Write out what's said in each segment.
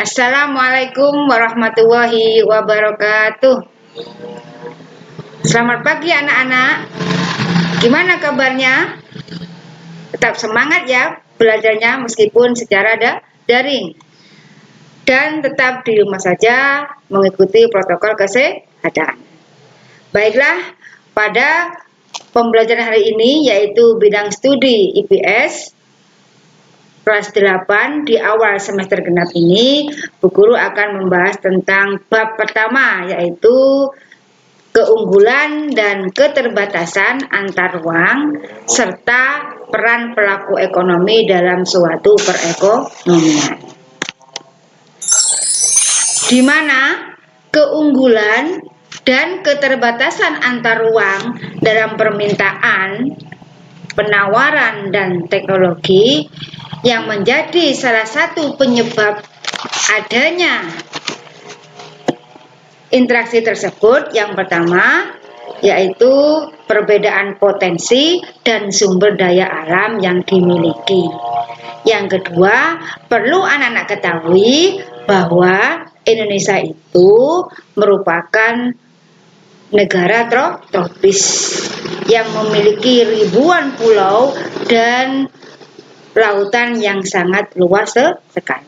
Assalamualaikum warahmatullahi wabarakatuh. Selamat pagi anak-anak. Gimana kabarnya? Tetap semangat ya belajarnya meskipun secara daring. Dan tetap di rumah saja mengikuti protokol kesehatan. Baiklah, pada pembelajaran hari ini yaitu bidang studi IPS kelas 8 di awal semester genap ini, Bu Guru akan membahas tentang bab pertama yaitu keunggulan dan keterbatasan antar ruang serta peran pelaku ekonomi dalam suatu perekonomian. Di mana keunggulan dan keterbatasan antar ruang dalam permintaan, penawaran dan teknologi yang menjadi salah satu penyebab adanya interaksi tersebut. Yang pertama yaitu perbedaan potensi dan sumber daya alam yang dimiliki. Yang kedua, perlu anak-anak ketahui bahwa Indonesia itu merupakan negara tropis yang memiliki ribuan pulau dan lautan yang sangat luas sekali.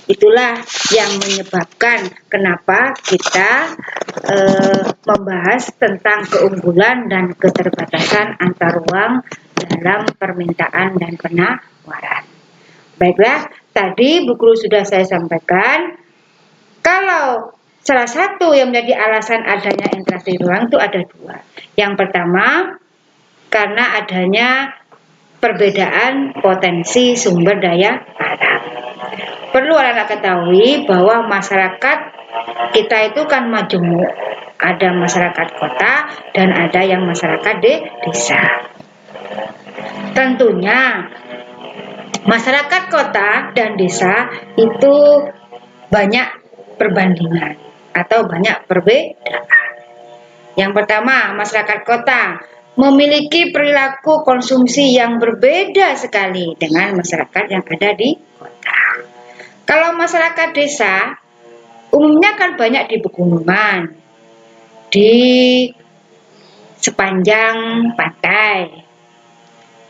Itulah yang menyebabkan kenapa kita membahas tentang keunggulan dan keterbatasan antar ruang dalam permintaan dan penawaran. Baiklah, tadi Bu Guru sudah saya sampaikan kalau salah satu yang menjadi alasan adanya interaksi ruang itu ada dua. Yang pertama, karena adanya perbedaan potensi sumber daya alam. Perlu anak-anak ketahui bahwa masyarakat kita itu kan majemuk. Ada masyarakat kota dan ada yang masyarakat desa. Tentunya masyarakat kota dan desa itu banyak perbandingan atau banyak perbedaan. Yang pertama, masyarakat kota memiliki perilaku konsumsi yang berbeda sekali dengan masyarakat yang ada di kota. Kalau masyarakat desa, umumnya kan banyak di pegunungan, di sepanjang pantai.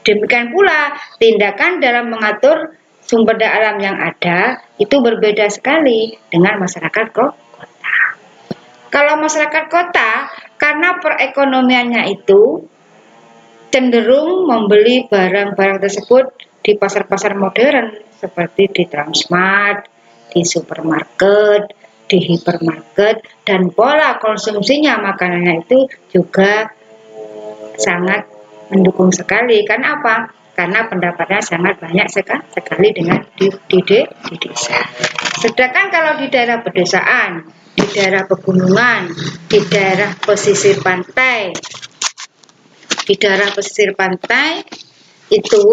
Demikian pula tindakan dalam mengatur sumber daya alam yang ada itu berbeda sekali dengan masyarakat kota. Kalau masyarakat kota, karena perekonomiannya itu cenderung membeli barang-barang tersebut di pasar-pasar modern seperti di Transmart, di supermarket, di hipermarket, dan pola konsumsinya makanannya itu juga sangat mendukung sekali. Karena apa? Karena pendapatannya sangat banyak sekali dengan di desa. Sedangkan kalau di daerah pedesaan, di daerah pegunungan, di daerah pesisir pantai, itu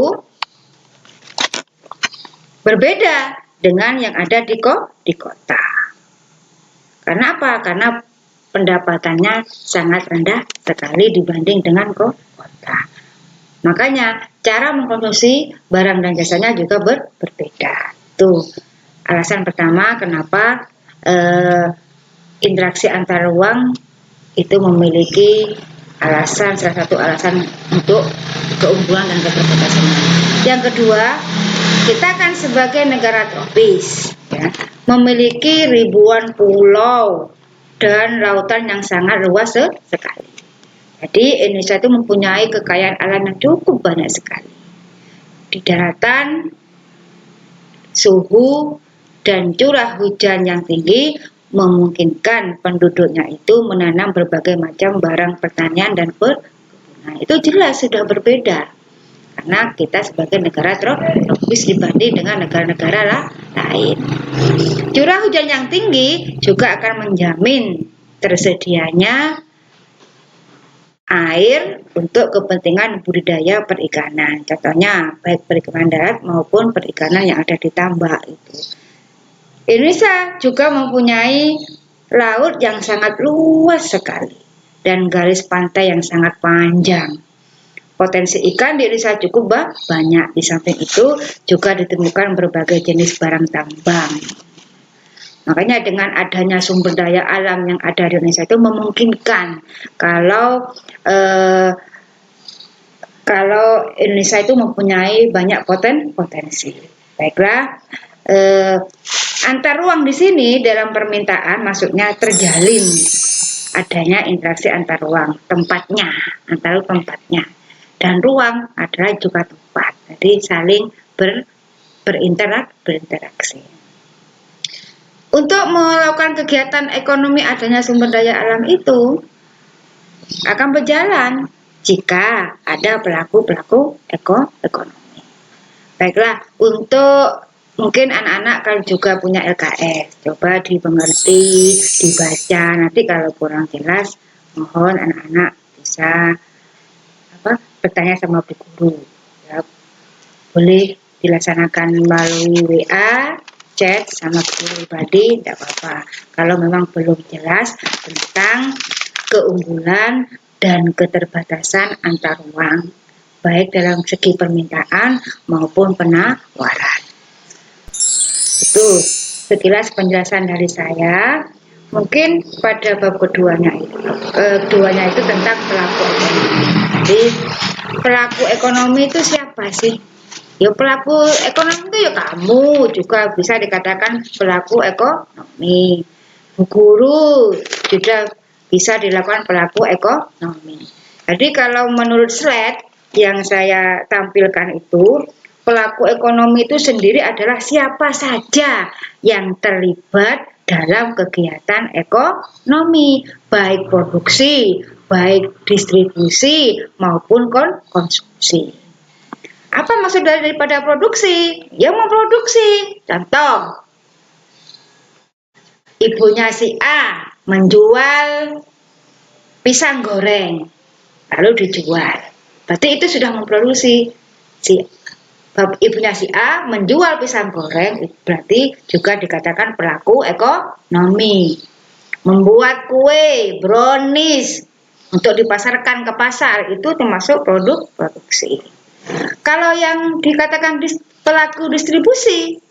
berbeda dengan yang ada di kota. Karena apa? Karena pendapatannya sangat rendah sekali dibanding dengan kota. Makanya cara mengkonsumsi barang dan jasanya juga berbeda. Tuh alasan pertama kenapa interaksi antar ruang itu memiliki salah satu alasan untuk keunggulan dan keterbatasan. Yang kedua, kita kan sebagai negara tropis ya, memiliki ribuan pulau dan lautan yang sangat luas sekali. Jadi Indonesia itu mempunyai kekayaan alam yang cukup banyak sekali. Di daratan, suhu dan curah hujan yang tinggi memungkinkan penduduknya itu menanam berbagai macam barang pertanian dan perkebunan. Itu jelas sudah berbeda karena kita sebagai negara tropis dibanding dengan negara-negara lain. Curah hujan yang tinggi juga akan menjamin tersedianya air untuk kepentingan budidaya perikanan. Contohnya baik perikanan darat maupun perikanan yang ada di tambak itu. Indonesia juga mempunyai laut yang sangat luas sekali dan garis pantai yang sangat panjang. Potensi ikan di Indonesia cukup banyak. Di samping itu juga ditemukan berbagai jenis barang tambang. Makanya dengan adanya sumber daya alam yang ada di Indonesia itu memungkinkan kalau Indonesia itu mempunyai banyak potensi. Baiklah, antar ruang di sini dalam permintaan maksudnya terjalin adanya interaksi antar ruang, antara tempatnya. Dan ruang adalah juga tempat. Jadi saling berinteraksi. Untuk melakukan kegiatan ekonomi adanya sumber daya alam itu akan berjalan jika ada pelaku ekonomi. Baiklah, untuk mungkin anak-anak kan juga punya LKS, coba dimengerti, dibaca. Nanti kalau kurang jelas, mohon anak-anak bisa bertanya sama Bu Guru. Ya, boleh dilaksanakan melalui WA, chat sama guru pribadi, tidak apa-apa. Kalau memang belum jelas tentang keunggulan dan keterbatasan antar ruang, baik dalam segi permintaan maupun penawaran. Itu sekilas penjelasan dari saya. Mungkin pada bab keduanya itu tentang pelaku ekonomi. Jadi pelaku ekonomi itu siapa sih? Ya pelaku ekonomi itu ya kamu juga bisa dikatakan pelaku ekonomi. Bu Guru juga bisa dilakukan pelaku ekonomi. Jadi kalau menurut slide yang saya tampilkan itu, pelaku ekonomi itu sendiri adalah siapa saja yang terlibat dalam kegiatan ekonomi, baik produksi, baik distribusi maupun konsumsi. Apa maksud daripada produksi? Ya memproduksi. Contoh, ibunya si A menjual pisang goreng, lalu dijual. Berarti itu sudah memproduksi. Ibunya si A menjual pisang goreng, berarti juga dikatakan pelaku ekonomi. Membuat kue, brownies untuk dipasarkan ke pasar, itu termasuk produk produksi. Kalau yang dikatakan pelaku distribusi,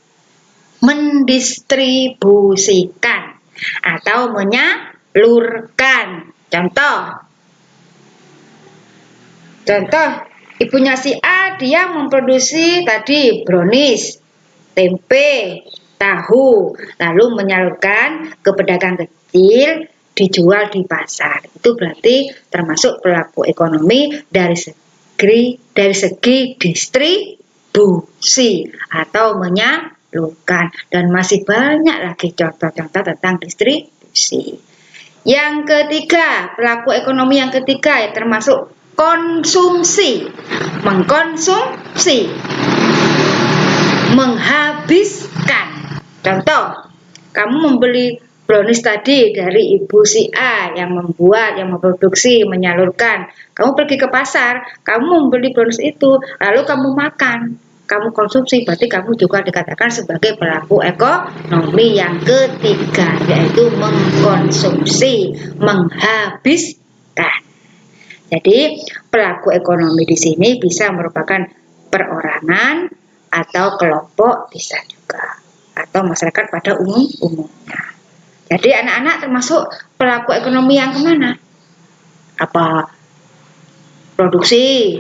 mendistribusikan atau menyalurkan. Contoh, ibunya si A dia memproduksi tadi brownies, tempe, tahu, lalu menyalurkan ke pedagang kecil, dijual di pasar. Itu berarti termasuk pelaku ekonomi dari segi distribusi atau menyalurkan. Dan masih banyak lagi contoh-contoh tentang distribusi. Yang ketiga, pelaku ekonomi yang ketiga ya termasuk konsumsi, mengkonsumsi, menghabiskan. Contoh, kamu membeli brownies tadi dari ibu si A yang membuat, yang memproduksi, menyalurkan. Kamu pergi ke pasar, kamu membeli brownies itu, lalu kamu makan, kamu konsumsi, berarti kamu juga dikatakan sebagai pelaku ekonomi yang ketiga, yaitu mengkonsumsi, menghabiskan. Jadi pelaku ekonomi di sini bisa merupakan perorangan atau kelompok, bisa juga, atau masyarakat pada umumnya. Jadi anak-anak termasuk pelaku ekonomi yang kemana? Apa produksi,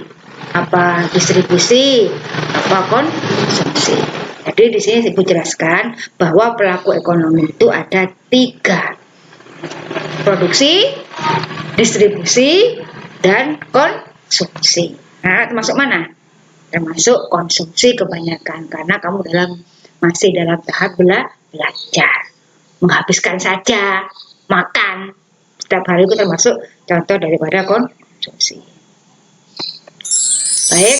apa distribusi, apa konsumsi. Jadi di sini Ibu jelaskan bahwa pelaku ekonomi itu ada 3. Produksi, distribusi, dan konsumsi. Nah, termasuk mana? Termasuk konsumsi kebanyakan, karena kamu masih dalam tahap belajar. Menghabiskan saja, makan setiap hari itu termasuk contoh daripada konsumsi. Baik.